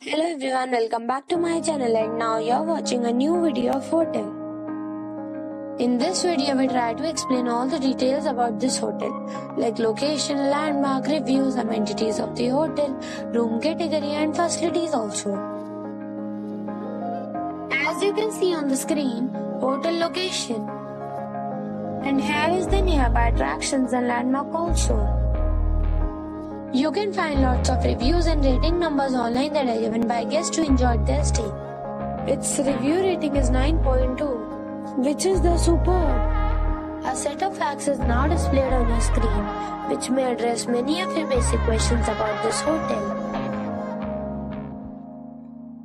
Hello everyone, welcome back to my channel and now you're watching a new video of hotel. In this video, we try to explain all the details about this hotel, like location, landmark, reviews, amenities of the hotel, room category and facilities also. As you can see on the screen, hotel location. And here is the nearby attractions and landmark also. You can find lots of reviews and rating numbers online that are given by guests who enjoyed their stay. Its review rating is 9.2, which is the superb. A set of facts is now displayed on your screen, which may address many of your basic questions about this hotel.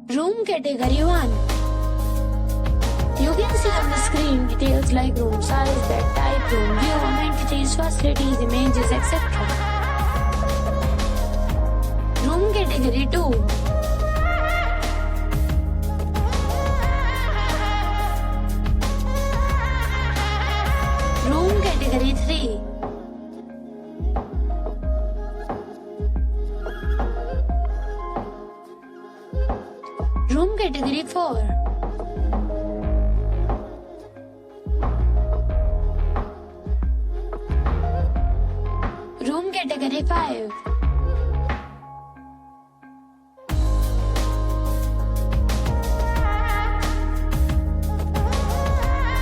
Room category 1. You can see on the screen details like room size, bed type, room view, amenities, facilities, images, etc. Room category 2. Room category 3. Room category 4. Room category 5.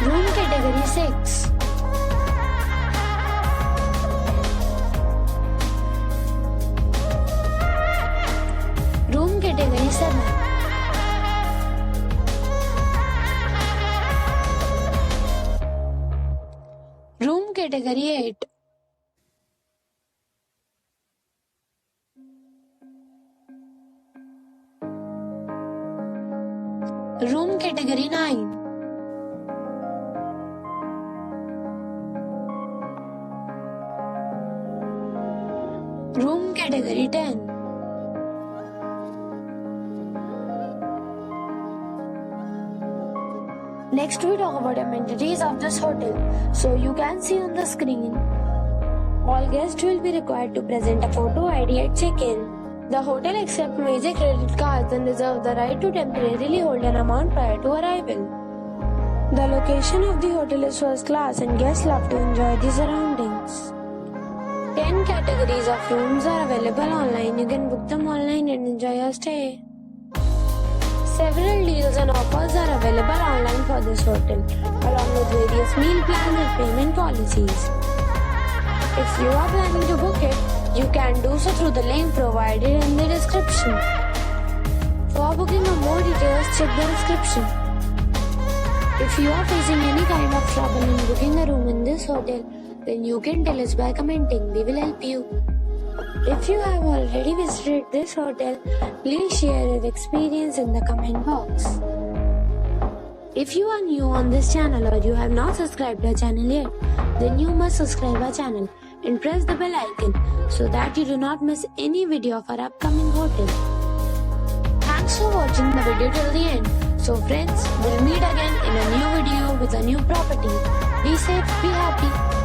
Room category 6. Room category 7. Room category 8. Room category 9. Room category 10. Next we talk about amenities of this hotel. So you can see on the screen, all guests will be required to present a photo ID at check-in. The hotel accepts major credit cards and reserves the right to temporarily hold an amount prior to arrival. The location of the hotel is first class and guests love to enjoy the surroundings. 10 categories of rooms are available online. You can book them online and enjoy your stay. Several deals and offers are available online for this hotel, along with various meal plans and payment policies. If you are planning to book it, you can do so through the link provided in the description. For booking or more details, check the description. If you are facing any kind of trouble in booking a room in this hotel, then you can tell us by commenting. We will help you. If you have already visited this hotel, please share your experience in the comment box. If you are new on this channel or you have not subscribed our channel yet, then you must subscribe our channel and press the bell icon so that you do not miss any video of our upcoming hotel. Thanks for watching the video till the end. So friends, we'll meet again in a new video with a new property. Be safe, be happy.